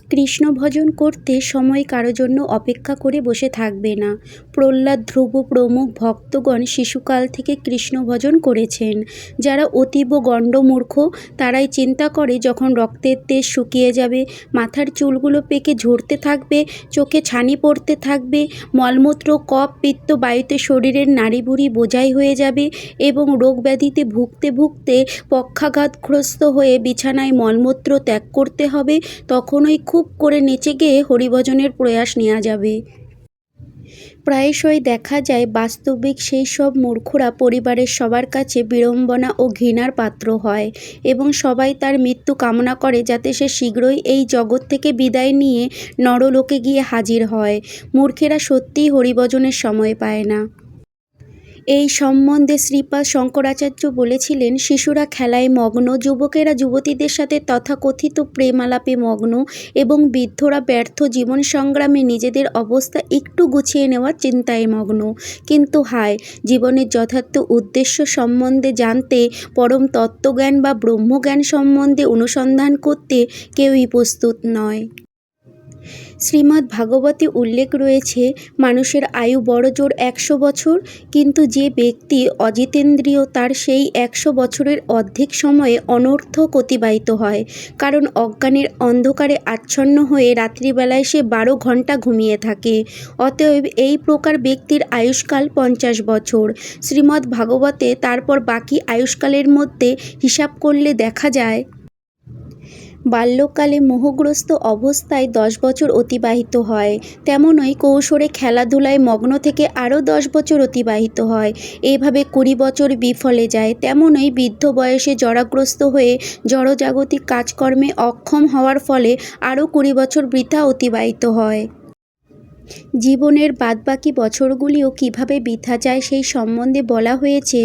কৃষ্ণ ভজন করতে সময় কারো জন্য অপেক্ষা করে বসে থাকবে না। প্রহ্লাদ, ধ্রুব প্রমুখ ভক্তগণ শিশুকাল থেকে কৃষ্ণ ভজন করেছেন। যারা অতীব গণ্ডমূর্খ তারাই চিন্তা করে যখন রক্তের তেজ শুকিয়ে যাবে, মাথার চুলগুলো পেকে ঝরতে থাকবে, চোখে ছানি পড়তে থাকবে, মলমূত্র, কফ, পিত্ত বায়ুতে শরীরের নাড়িভুড়ি বোঝাই হয়ে যাবে এবং রোগ ব্যাধিতে ভুগতে ভুগতে পক্ষাঘাতগ্রস্ত হয়ে বিছানায় মলমূত্র ত্যাগ করতে হবে, তখনই খুব করে নেচে গিয়ে হরিভজনের প্রয়াস নেওয়া যাবে। প্রায়শই দেখা যায় বাস্তবিক সেই সব মূর্খরা পরিবারের সবার কাছে বিড়ম্বনা ও ঘৃণার পাত্র হয় এবং সবাই তার মৃত্যু কামনা করে যাতে সে শীঘ্রই এই জগৎ থেকে বিদায় নিয়ে নরলোকে গিয়ে হাজির হয়। মূর্খেরা সত্যিই হরিভজনের সময় পায় না। এই সম্বন্ধে শ্রীপাদ শঙ্করাচার্য বলেছিলেন, শিশুরা খেলায় মগ্ন, যুবকেরা যুবতীদের সাথে তথাকথিত প্রেমালাপে মগ্ন এবং বৃদ্ধরা ব্যর্থ জীবন সংগ্রামে নিজেদের অবস্থা একটু গুছিয়ে নেওয়ার চিন্তায় মগ্ন। কিন্তু হায়, জীবনের যথার্থ উদ্দেশ্য সম্বন্ধে জানতে, পরম তত্ত্বজ্ঞান বা ব্রহ্মজ্ঞান সম্বন্ধে অনুসন্ধান করতে কেউই প্রস্তুত নয়। শ্রীমদ্ ভাগবতে উল্লেখ রয়েছে, মানুষের আয়ু বড়জোর 100 বছর, কিন্তু যে ব্যক্তি অজিতেন্দ্রিয় তার সেই 100 বছরের অর্ধেক সময়ে অনর্থক অতিবাহিত হয়, কারণ অজ্ঞানের অন্ধকারে আচ্ছন্ন হয়ে রাত্রিবেলায় সে 12 ঘণ্টা ঘুমিয়ে থাকে। অতএব এই প্রকার ব্যক্তির আয়ুষ্কাল 50 বছর। শ্রীমদ্ ভাগবতে তারপর বাকি আয়ুষ্কালের মধ্যে হিসাব করলে দেখা যায়, বাল্যকালে মোহগ্রস্ত অবস্থায় 10 বছর অতিবাহিত হয়, তেমনই কৈশোরে খেলাধুলায় মগ্ন থেকে আরও 10 বছর অতিবাহিত হয়। এইভাবে 20 বছর বিফলে যায়। তেমনই বৃদ্ধ বয়সে জরাগ্রস্ত হয়ে জড়জাগতিক কাজকর্মে অক্ষম হওয়ার ফলে আরও 20 বছর বৃথা অতিবাহিত হয়। জীবনের বাদবাকি বছরগুলিও কিভাবে বৃথা যায় সেই সম্বন্ধে বলা হয়েছে,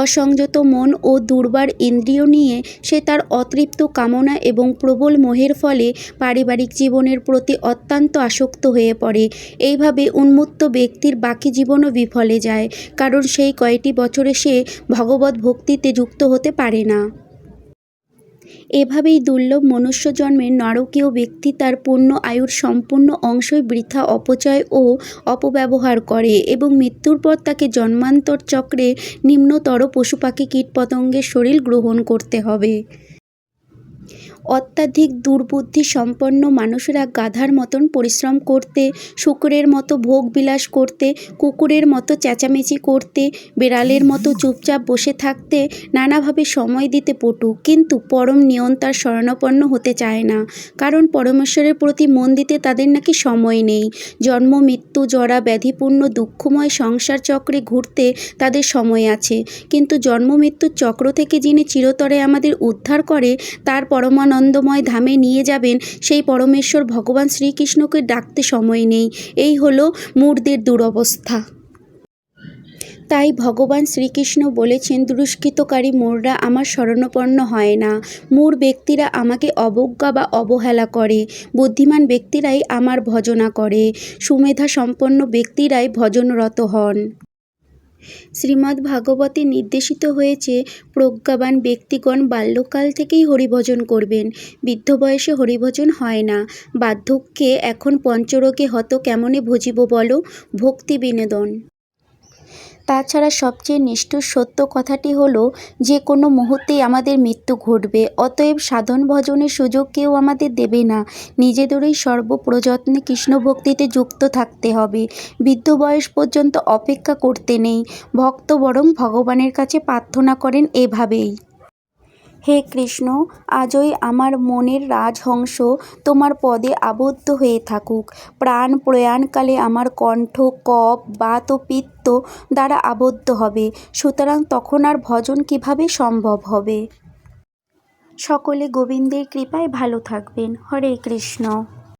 অসংযত মন ও দুর্বার ইন্দ্রিয় নিয়ে সে তার অতৃপ্ত কামনা এবং প্রবল মোহের ফলে পারিবারিক জীবনের প্রতি অত্যন্ত আসক্ত হয়ে পড়ে। এইভাবে উন্মত্ত ব্যক্তির বাকি জীবনও বিফলে যায়, কারণ সেই কয়টি বছরে সে ভগবৎ ভক্তিতে যুক্ত হতে পারে না। এভাবেই দুর্লভ মনুষ্য জন্মের নরকীয় ব্যক্তি তার পূর্ণ আয়ুর সম্পূর্ণ অংশই বৃথা অপচয় ও অপব্যবহার করে এবং মৃত্যুর পর তাকে জন্মান্তর চক্রে নিম্নতর পশুপাখি কীটপতঙ্গের শরীর গ্রহণ করতে হবে। অত্যাধিক দুর্বুদ্ধি সম্পন্ন মানুষেরা গাধার মতন পরিশ্রম করতে, শূকরের মতো ভোগ বিলাস করতে, কুকুরের মতো চেঁচামেচি করতে, বেড়ালের মতো চুপচাপ বসে থাকতে, নানাভাবে সময় দিতে পটু, কিন্তু পরম নিয়ন্তার শরণাপন্ন হতে চায় না, কারণ পরমেশ্বরের প্রতি মন দিতে তাদের নাকি সময় নেই। জন্ম, মৃত্যু, জরা, ব্যাধিপূর্ণ দুঃখময় সংসার চক্রে ঘুরতে তাদের সময় আছে, কিন্তু জন্ম মৃত্যুর চক্র থেকে যিনি চিরতরে আমাদের উদ্ধার করে, তার পরমানন্দময় ধামে নিয়ে যাবেন, সেই পরমেশ্বর ভগবান শ্রীকৃষ্ণকে ডাকতে সময় নেই। এই হলো মূঢ়দের দুরবস্থা। তাই ভগবান শ্রীকৃষ্ণ বলেছেন, দুষ্কৃতকারী মূঢ়রা আমার শরণাপন্ন হয় না। মূঢ় ব্যক্তিরা আমাকে অবজ্ঞা বা অবহেলা করে, বুদ্ধিমান ব্যক্তিরাই আমার ভজনা করে, সুমেধা সম্পন্ন ব্যক্তিরাই ভজনরত হন। শ্রীমদ্ ভাগবতে নির্দেশিত হয়েছে, প্রজ্ঞাবান ব্যক্তিগণ বাল্যকাল থেকেই হরিভজন করবেন। বৃদ্ধ বয়সে হরিভজন হয় না। বার্ধক্যে এখন পঞ্চরোগে হত কেমনে ভজিব বলো, ভক্তি বিনোদন। তাছাড়া সবচেয়ে নিষ্ঠুর সত্য কথাটি হলো, যে কোনো মুহূর্তেই আমাদের মৃত্যু ঘটবে। অতএব সাধন ভজনের সুযোগ কেউ আমাদের দেবে না। নিজেদেরই সর্বপ্রযত্নে কৃষ্ণভক্তিতে যুক্ত থাকতে হবে। বৃদ্ধ বয়স পর্যন্ত অপেক্ষা করতে নেই। ভক্ত বরং ভগবানের কাছে প্রার্থনা করেন এভাবেই, হে কৃষ্ণ, আজই আমার মনের রাজহংস তোমার পদে আবদ্ধ হয়ে থাকুক। প্রাণ প্রয়াণকালে আমার কণ্ঠ কফ, বাত ও পিত্ত দ্বারা আবদ্ধ হবে, সুতরাং তখন আর ভজন কিভাবে সম্ভব হবে। সকলে গোবিন্দের কৃপায় ভালো থাকবেন। হরে কৃষ্ণ।